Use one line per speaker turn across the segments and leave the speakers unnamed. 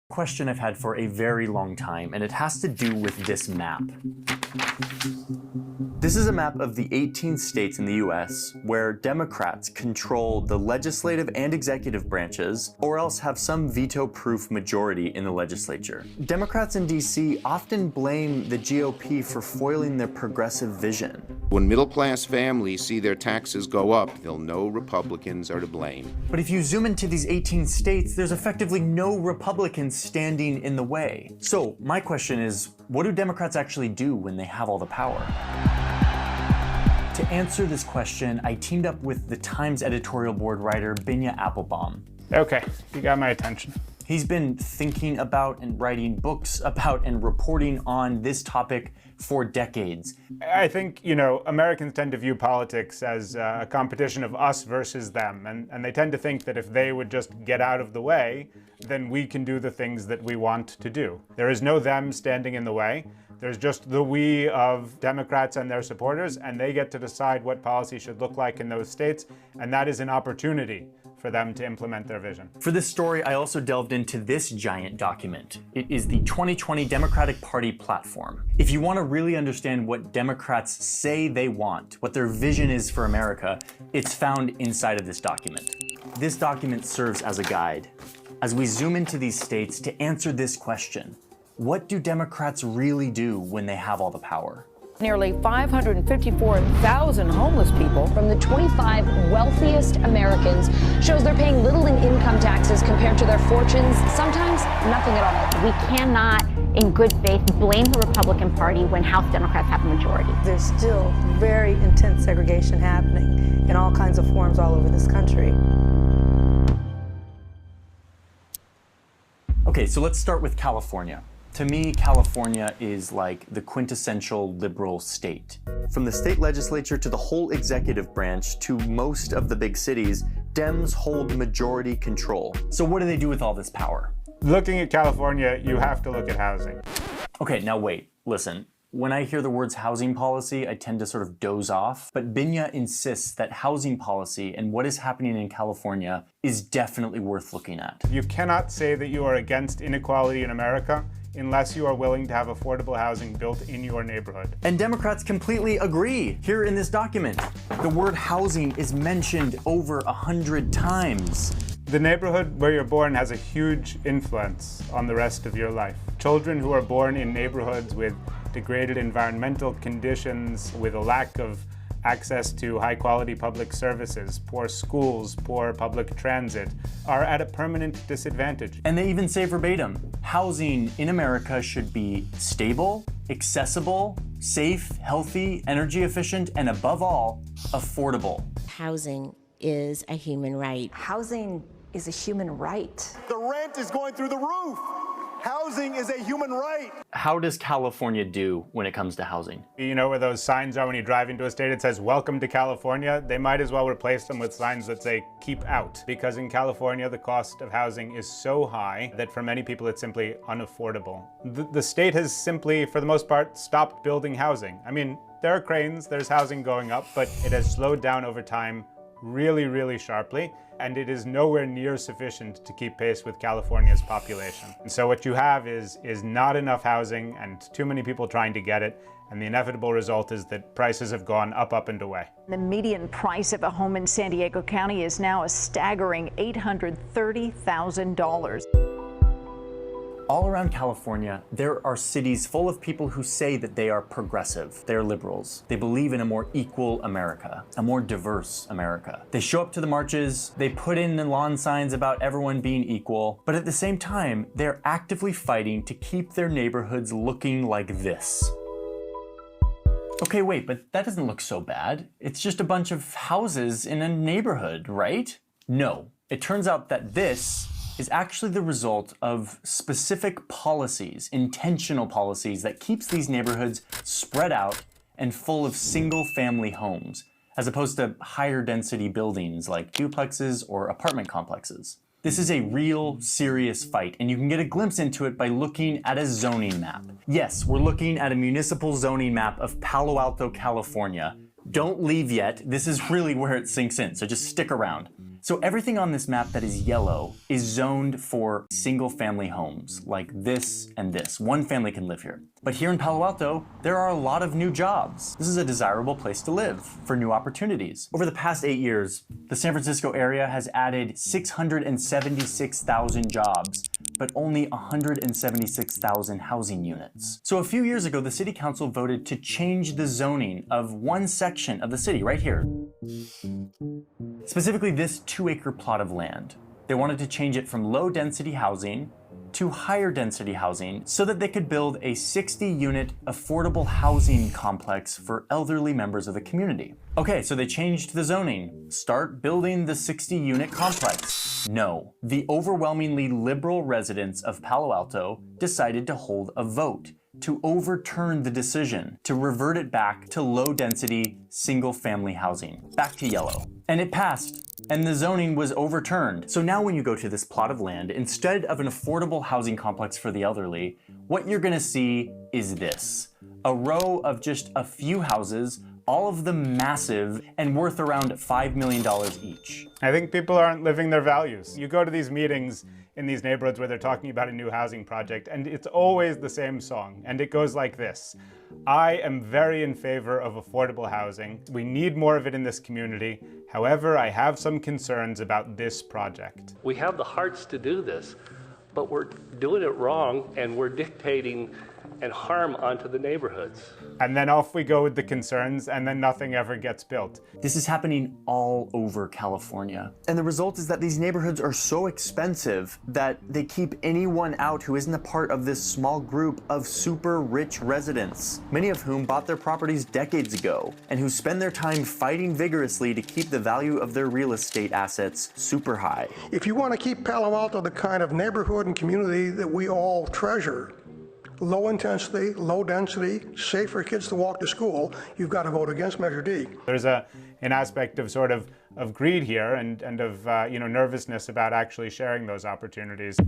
Question I've had for a very long time, and it has to do with this map. This is a map of the 18 states in the US where Democrats control the legislative and executive branches, or else have some veto-proof majority in the legislature. Democrats in DC often blame the GOP for foiling their progressive vision.
When middle-class families see their taxes go up, they'll know Republicans are to blame.
But if you zoom into these 18 states, there's effectively no Republicans standing in the way. So my question is, what do Democrats actually do when they have all the power? To answer this question, I teamed up with the Times editorial board writer Binya Applebaum.
Okay, you got my attention.
He's been thinking about and writing books about and reporting on this topic for decades.
I think, Americans tend to view politics as a competition of us versus them, and they tend to think that if they would just get out of the way, then we can do the things that we want to do. There is no them standing in the way. There's just the we of Democrats and their supporters, and they get to decide what policy should look like in those states, and that is an opportunity for them to implement their vision.
For this story, I also delved into this giant document. It is the 2020 Democratic Party platform. If you want to really understand what Democrats say they want, what their vision is for America, it's found inside of this document. This document serves as a guide as we zoom into these states to answer this question. What do Democrats really do when they have all the power?
Nearly 554,000 homeless people
from the 25 wealthiest Americans shows they're paying little in income taxes compared to their fortunes, sometimes nothing at all.
We cannot, in good faith, blame the Republican Party when House Democrats have a majority.
There's still very intense segregation happening in all kinds of forms all over this country.
Okay, so let's start with California. To me, California is like the quintessential liberal state. From the state legislature to the whole executive branch to most of the big cities, Dems hold majority control. So what do they do with all this power?
Looking at California, you have to look at housing.
Okay, now wait, listen. When I hear the words housing policy, I tend to sort of doze off, but Binya insists that housing policy and what is happening in California is definitely worth looking at.
You cannot say that you are against inequality in America unless you are willing to have affordable housing built in your neighborhood.
And Democrats completely agree. Here in this document, the word housing is mentioned over 100 times.
The neighborhood where you're born has a huge influence on the rest of your life. Children who are born in neighborhoods with degraded environmental conditions, with a lack of access to high-quality public services, poor schools, poor public transit, are at a permanent disadvantage.
And they even say verbatim, housing in America should be stable, accessible, safe, healthy, energy efficient, and above all, affordable.
Housing is a human right.
Housing is a human right.
The rent is going through the roof. Housing is a human right.
How does California do when it comes to housing?
You know where those signs are when you drive into a state, it says, "Welcome to California"? They might as well replace them with signs that say, "Keep out." Because in California, the cost of housing is so high that for many people, it's simply unaffordable. The state has simply, for the most part, stopped building housing. I mean, there are cranes, there's housing going up, but it has slowed down over time really, really sharply, and it is nowhere near sufficient to keep pace with California's population. And so what you have is not enough housing and too many people trying to get it, and the inevitable result is that prices have gone up, and away.
The median price of a home in San Diego County is now a staggering $830,000.
All around California, there are cities full of people who say that they are progressive, they're liberals. They believe in a more equal America, a more diverse America. They show up to the marches, they put in the lawn signs about everyone being equal, but at the same time, they're actively fighting to keep their neighborhoods looking like this. Okay, wait, but that doesn't look so bad. It's just a bunch of houses in a neighborhood, right? No, it turns out that this is actually the result of specific policies, intentional policies that keeps these neighborhoods spread out and full of single-family homes, as opposed to higher density buildings like duplexes or apartment complexes. This is a real, serious fight, and you can get a glimpse into it by looking at a zoning map. Yes, we're looking at a municipal zoning map of Palo Alto, California, Don't leave yet. This is really where it sinks in, so just stick around. So everything on this map that is yellow is zoned for single-family homes, like this and this. One family can live here. But here in Palo Alto, there are a lot of new jobs. This is a desirable place to live for new opportunities. Over the past 8 years, the San Francisco area has added 676,000 jobs, but only 176,000 housing units. So a few years ago, the city council voted to change the zoning of one section of the city right here. Specifically this 2-acre plot of land. They wanted to change it from low-density housing to higher density housing so that they could build a 60-unit affordable housing complex for elderly members of the community. Okay, so they changed the zoning. Start building the 60-unit complex. No, the overwhelmingly liberal residents of Palo Alto decided to hold a vote to overturn the decision, to revert it back to low-density, single-family housing, back to yellow. And it passed, and the zoning was overturned. So now when you go to this plot of land, instead of an affordable housing complex for the elderly, what you're gonna see is this. A row of just a few houses, all of them massive and worth around $5 million each.
I think people aren't living their values. You go to these meetings in these neighborhoods where they're talking about a new housing project, and it's always the same song, and it goes like this. I am very in favor of affordable housing. We need more of it in this community. However, I have some concerns about this project.
We have the hearts to do this, but we're doing it wrong, and we're dictating and harm onto the neighborhoods.
And then off we go with the concerns, and then nothing ever gets built.
This is happening all over California. And the result is that these neighborhoods are so expensive that they keep anyone out who isn't a part of this small group of super rich residents, many of whom bought their properties decades ago, and who spend their time fighting vigorously to keep the value of their real estate assets super high.
If you want to keep Palo Alto the kind of neighborhood and community that we all treasure, low intensity, low density, safe for kids to walk to school, you've got to vote against Measure D.
There's an aspect of sort of greed here and of nervousness about actually sharing those opportunities.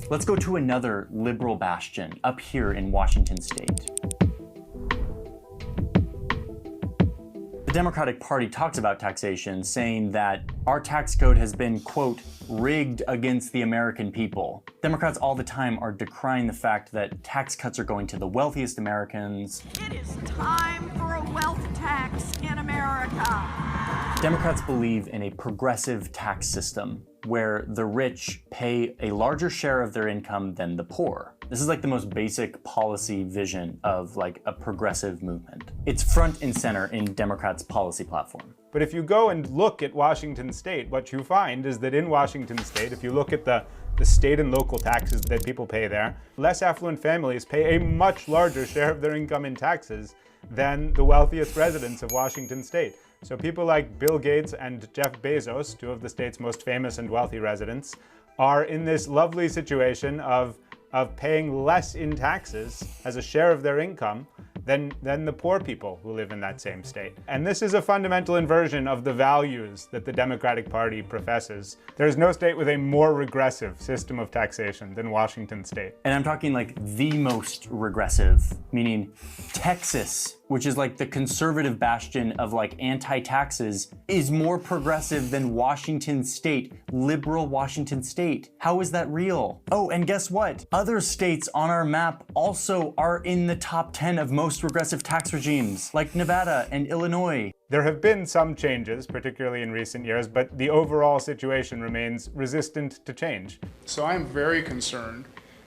Let's go to another liberal bastion up here in Washington State. The Democratic Party talks about taxation, saying that our tax code has been, quote, rigged against the American people. Democrats all the time are decrying the fact that tax cuts are going to the wealthiest Americans.
It is time for a wealth tax in America.
Democrats believe in a progressive tax system where the rich pay a larger share of their income than the poor. This is like the most basic policy vision of like a progressive movement. It's front and center in Democrats' policy platform.
But if you go and look at Washington State, what you find is that in Washington State, if you look at the state and local taxes that people pay there, less affluent families pay a much larger share of their income in taxes than the wealthiest residents of Washington State. So people like Bill Gates and Jeff Bezos, two of the state's most famous and wealthy residents, are in this lovely situation of paying less in taxes as a share of their income than the poor people who live in that same state. And this is a fundamental inversion of the values that the Democratic Party professes. There's no state with a more regressive system of taxation than Washington State.
And I'm talking like the most regressive, meaning Texas, which is like the conservative bastion of like anti-taxes, is more progressive than Washington State, liberal Washington State. How is that real? Oh, and guess what? Other states on our map also are in the top 10 of most regressive tax regimes, like Nevada and Illinois.
There have been some changes, particularly in recent years, but the overall situation remains resistant to change.
So I am very concerned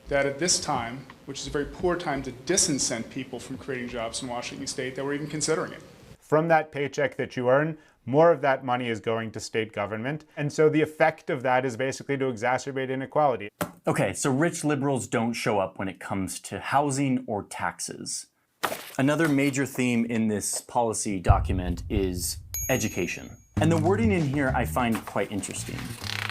that at this time, which is a very poor time to disincent people from creating jobs in Washington State, that we're even considering it.
From that paycheck that you earn, more of that money is going to state government. And so the effect of that is basically to exacerbate inequality.
Okay, so rich liberals don't show up when it comes to housing or taxes. Another major theme in this policy document is education. And the wording in here I find quite interesting.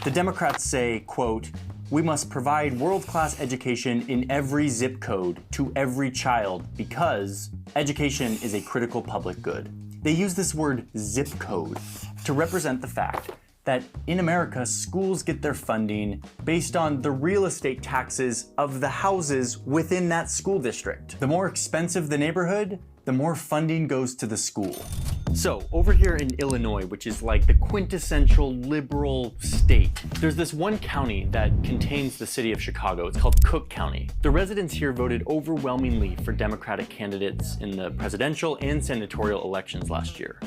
The Democrats say, quote, "We must provide world-class education in every zip code to every child because education is a critical public good." They use this word zip code to represent the fact that in America, schools get their funding based on the real estate taxes of the houses within that school district. The more expensive the neighborhood, the more funding goes to the school. So over here in Illinois, which is like the quintessential liberal state, there's this one county that contains the city of Chicago. It's called Cook County. The residents here voted overwhelmingly for Democratic candidates in the presidential and senatorial elections last year.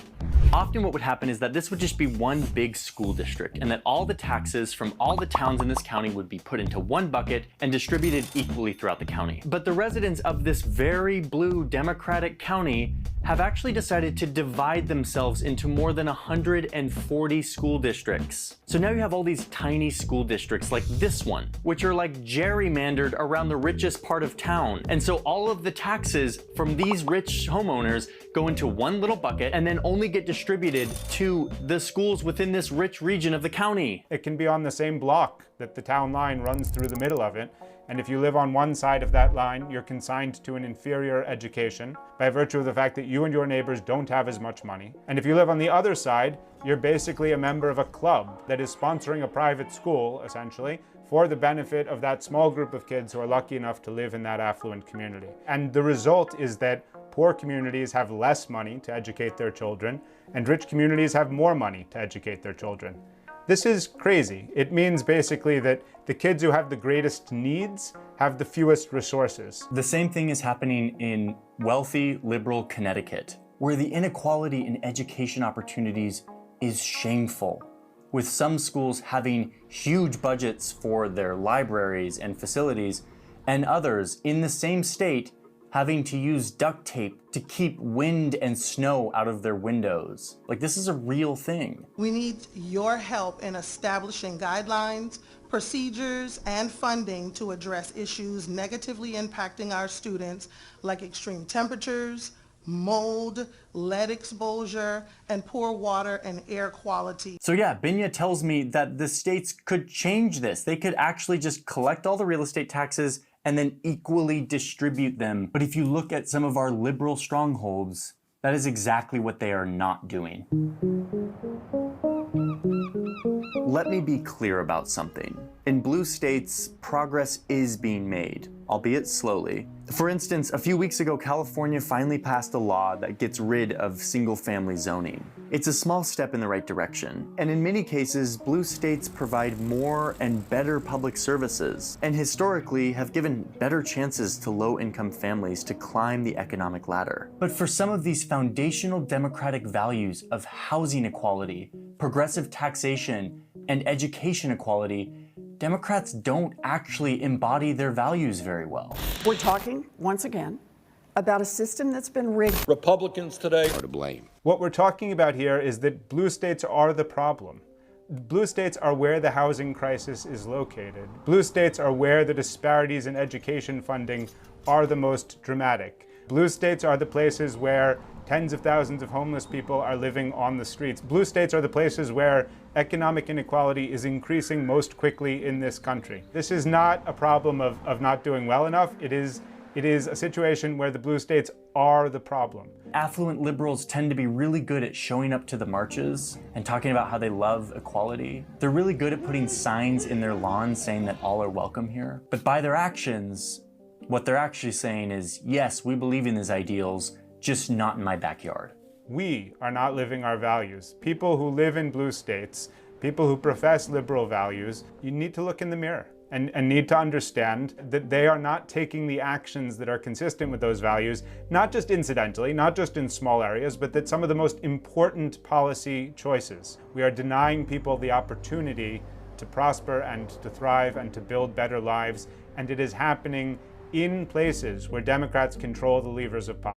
Often what would happen is that this would just be one big school district, and that all the taxes from all the towns in this county would be put into one bucket and distributed equally throughout the county. But the residents of this very blue Democratic county have actually decided to divide themselves into more than 140 school districts. So now you have all these tiny school districts like this one, which are like gerrymandered around the richest part of town. And so all of the taxes from these rich homeowners go into one little bucket and then only get distributed to the schools within this rich region of the county.
It can be on the same block that the town line runs through the middle of it. And if you live on one side of that line, you're consigned to an inferior education by virtue of the fact that you and your neighbors don't have as much money. And if you live on the other side, you're basically a member of a club that is sponsoring a private school, essentially, for the benefit of that small group of kids who are lucky enough to live in that affluent community. And the result is that poor communities have less money to educate their children, and rich communities have more money to educate their children. This is crazy. It means basically that the kids who have the greatest needs have the fewest resources.
The same thing is happening in wealthy, liberal Connecticut, where the inequality in education opportunities is shameful, with some schools having huge budgets for their libraries and facilities, and others in the same state having to use duct tape to keep wind and snow out of their windows. Like, this is a real thing.
We need your help in establishing guidelines, procedures, and funding to address issues negatively impacting our students, like extreme temperatures, mold, lead exposure, and poor water and air quality.
So yeah, Binya tells me that the states could change this. They could actually just collect all the real estate taxes and then equally distribute them. But if you look at some of our liberal strongholds, that is exactly what they are not doing. Let me be clear about something. In blue states, progress is being made, albeit slowly. For instance, a few weeks ago, California finally passed a law that gets rid of single-family zoning. It's a small step in the right direction, and in many cases, blue states provide more and better public services, and historically have given better chances to low-income families to climb the economic ladder. But for some of these foundational democratic values of housing equality, progressive taxation, and education equality, Democrats don't actually embody their values very well.
We're talking, once again, about a system that's been rigged.
Republicans today are to blame.
What we're talking about here is that blue states are the problem. Blue states are where the housing crisis is located. Blue states are where the disparities in education funding are the most dramatic. Blue states are the places where tens of thousands of homeless people are living on the streets. Blue states are the places where economic inequality is increasing most quickly in this country. This is not a problem of not doing well enough. It is a situation where the blue states are the problem.
Affluent liberals tend to be really good at showing up to the marches and talking about how they love equality. They're really good at putting signs in their lawns saying that all are welcome here. But by their actions, what they're actually saying is, yes, we believe in these ideals, just not in my backyard.
We are not living our values. People who live in blue states, people who profess liberal values, you need to look in the mirror and need to understand that they are not taking the actions that are consistent with those values, not just incidentally, not just in small areas, but that some of the most important policy choices. We are denying people the opportunity to prosper and to thrive and to build better lives, and it is happening in places where Democrats control the levers of power.